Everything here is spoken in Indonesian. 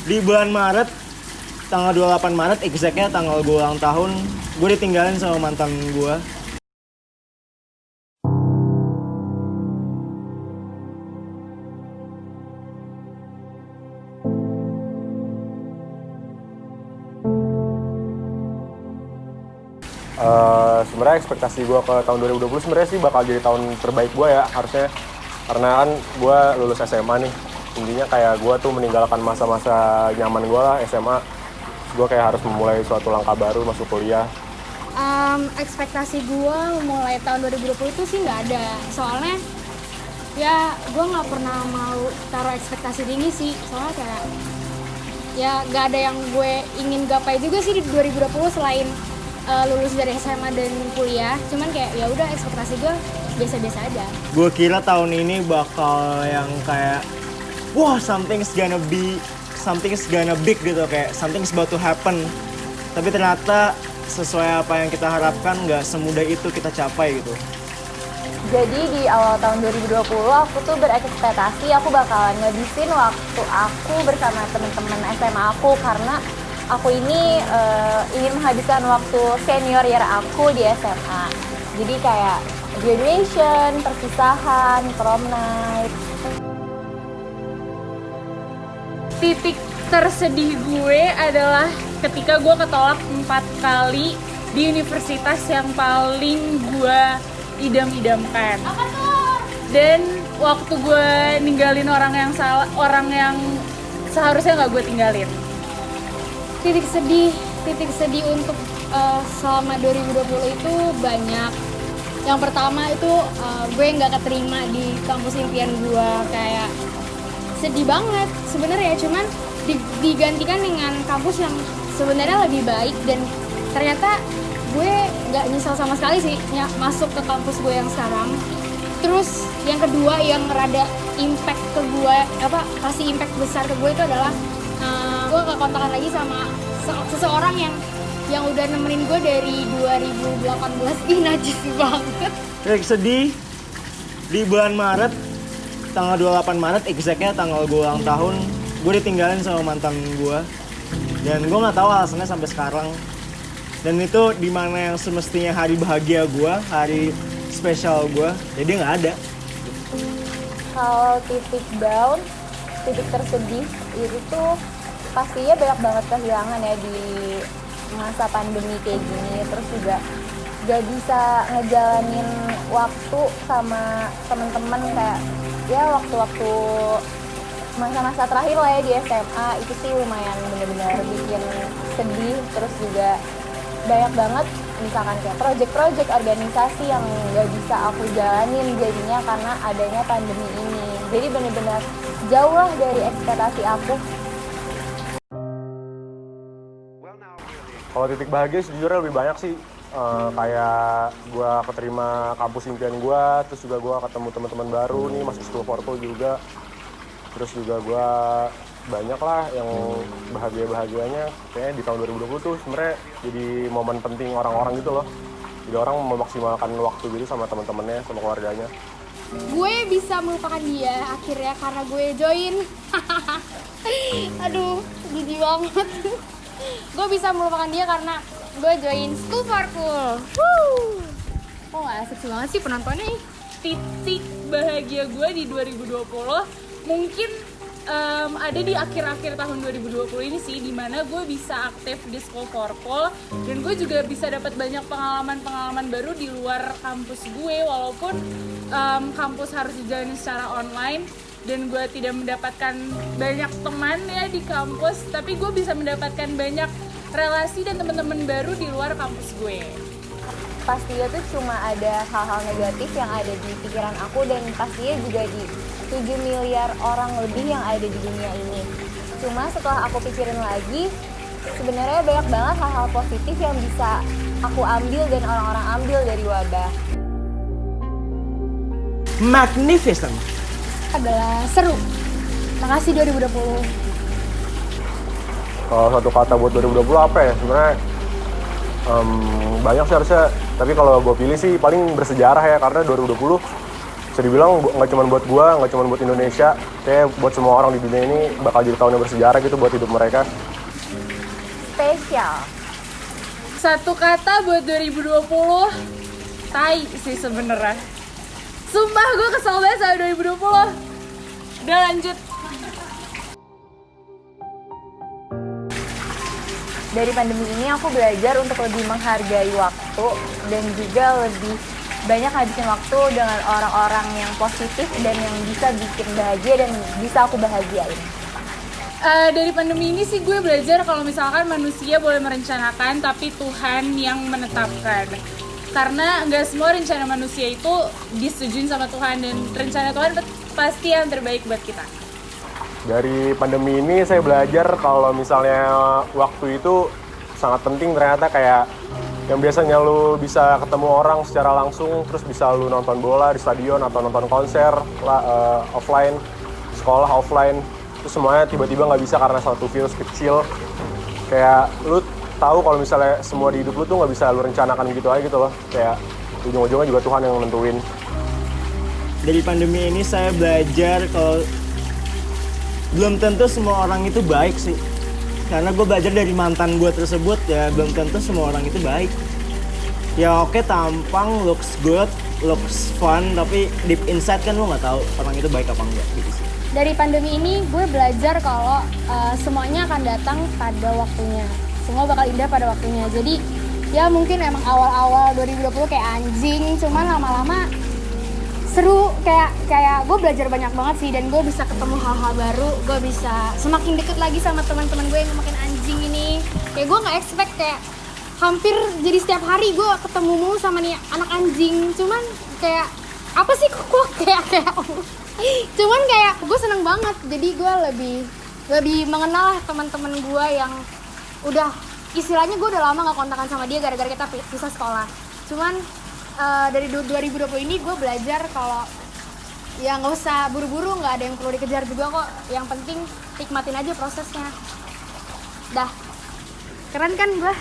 Di bulan Maret, tanggal 28 Maret, exactnya tanggal gue ulang tahun, gue ditinggalin sama mantan gue. Sebenarnya ekspektasi gue ke tahun 2020 sebenarnya sih bakal jadi tahun terbaik gue ya harusnya, karena kan gue lulus SMA nih. Intinya kayak gue tuh meninggalkan masa-masa nyaman gue lah SMA. Gue kayak harus memulai suatu langkah baru masuk kuliah. Ekspektasi gue mulai tahun 2020 itu sih nggak ada, soalnya ya gue nggak pernah mau taruh ekspektasi tinggi sih, soalnya kayak ya nggak ada yang gue ingin gapai juga sih di 2020 selain lulus dari SMA dan kuliah. Cuman kayak ya udah, ekspektasi gue biasa-biasa aja. Gue kira tahun ini bakal yang kayak wah, something's gonna big gitu, kayak something's about to happen. Tapi ternyata sesuai apa yang kita harapkan, nggak semudah itu kita capai gitu. Jadi di awal tahun 2020 aku tuh berekspektasi aku bakalan ngabisin waktu aku bersama teman-teman SMA aku, karena aku ini ingin menghabiskan waktu senior year aku di SMA. Jadi kayak graduation, perpisahan, prom night. Titik tersedih gue adalah ketika gue ketolak 4 kali di universitas yang paling gue idam-idamkan. Apa tuh? Dan waktu gue ninggalin orang yang seharusnya nggak gue tinggalin. Titik sedih untuk selama 2020 itu banyak. Yang pertama itu gue nggak keterima di kampus impian gue, kayak sedih banget sebenarnya. Cuman digantikan dengan kampus yang sebenarnya lebih baik, dan ternyata gue nggak nyesel sama sekali sih masuk ke kampus gue yang sekarang. Terus yang kedua yang rada impact ke gue, kasih impact besar ke gue itu adalah gue gak kontakan lagi sama seseorang yang udah nemenin gue dari 2018. Ih, najis banget. Sedih di bulan Maret, tanggal 28 Maret, exactnya tanggal gue ulang tahun, gue ditinggalin sama mantan gue. Dan gue nggak tahu alasannya sampai sekarang. Dan itu dimana yang semestinya hari bahagia gue, hari spesial gue, jadi nggak ada. Kalau titik down, titik tersedih itu tuh pastinya banyak banget kehilangan ya di masa pandemi kayak gini. Terus juga gak bisa ngejalanin waktu sama temen-temen, kayak ya waktu-waktu masa-masa terakhir lah ya di SMA itu sih lumayan bener-bener bikin sedih. Terus juga banyak banget misalkan kayak project-project organisasi yang gak bisa aku jalanin jadinya karena adanya pandemi ini. Jadi bener-bener jauh lah dari ekspektasi aku. Kalau titik bahagia sejujurnya lebih banyak sih. Kayak gue keterima kampus impian gue, terus juga gue ketemu teman-teman baru nih, masuk School for Cool juga. Terus juga gue banyak lah yang bahagianya kayaknya di tahun 2020 tuh sebenarnya jadi momen penting orang-orang gitu loh. Jadi orang memaksimalkan waktu gitu sama teman-temannya, sama keluarganya. Gue bisa melupakan dia akhirnya karena gue join. Aduh, jijik banget. Gue bisa melupakan dia karena gue join School for Cool. Oh, asik banget sih penontonnya. Titik bahagia gue di 2020 mungkin ada di akhir-akhir tahun 2020 ini sih, dimana gue bisa aktif di School for Cool dan gue juga bisa dapat banyak pengalaman baru di luar kampus gue, walaupun kampus harus dijalani secara online dan gue tidak mendapatkan banyak teman ya di kampus, tapi gue bisa mendapatkan banyak relasi dan teman-teman baru di luar kampus gue. Pastinya tuh cuma ada hal-hal negatif yang ada di pikiran aku, dan pastinya juga di 7 miliar orang lebih yang ada di dunia ini. Cuma setelah aku pikirin lagi, sebenarnya banyak banget hal-hal positif yang bisa aku ambil dan orang-orang ambil dari wabah. Magnificent. Adalah seru. Makasih 2020. Kalau satu kata buat 2020 apa ya? Sebenarnya banyak sih harusnya, tapi kalau gue pilih sih paling bersejarah ya, karena 2020 bisa dibilang nggak cuma buat gue, nggak cuma buat Indonesia, kayak buat semua orang di dunia ini bakal jadi tahun yang bersejarah gitu buat hidup mereka. Spesial. Satu kata buat 2020, tai sih sebenernya. Sumpah gue kesel banget sama 2020. Udah lanjut. Dari pandemi ini aku belajar untuk lebih menghargai waktu dan juga lebih banyak habisin waktu dengan orang-orang yang positif dan yang bisa bikin bahagia dan bisa aku bahagiain. Dari pandemi ini sih gue belajar kalau misalkan manusia boleh merencanakan tapi Tuhan yang menetapkan. Karena nggak semua rencana manusia itu disetujuin sama Tuhan, dan rencana Tuhan pasti yang terbaik buat kita. Dari pandemi ini saya belajar kalau misalnya waktu itu sangat penting ternyata, kayak yang biasanya lu bisa ketemu orang secara langsung, terus bisa lu nonton bola di stadion atau nonton konser offline, sekolah offline, terus semuanya tiba-tiba nggak bisa karena satu virus kecil. Kayak lu tahu kalau misalnya semua di hidup lu tuh nggak bisa lu rencanakan gitu aja gitu loh, kayak ujung-ujungnya juga Tuhan yang nentuin. Dari pandemi ini saya belajar kalau belum tentu semua orang itu baik sih. Karena gue belajar dari mantan gue tersebut, ya belum tentu semua orang itu baik. Ya oke, tampang, looks good, looks fun, tapi deep inside kan lo nggak tahu orang itu baik apa enggak gitu sih. Dari pandemi ini gue belajar kalau semuanya akan datang pada waktunya. Semua bakal indah pada waktunya. Jadi ya mungkin emang awal-awal 2020 kayak anjing, cuman lama-lama seru, kayak gue belajar banyak banget sih, dan gue bisa ketemu hal-hal baru, gue bisa semakin deket lagi sama teman-teman gue yang makin anjing ini. Kayak gue nggak expect, kayak hampir jadi setiap hari gue ketemu mulu sama nih anak anjing. Cuman kayak apa sih kok kayak cuman kayak gue seneng banget. Jadi gue lebih mengenal teman-teman gue yang udah istilahnya gue udah lama nggak kontakan sama dia gara-gara kita pisah sekolah. Cuman dari 2020 ini gue belajar kalau ya nggak usah buru-buru, nggak ada yang perlu dikejar juga kok. Yang penting nikmatin aja prosesnya. Dah, keren kan gue?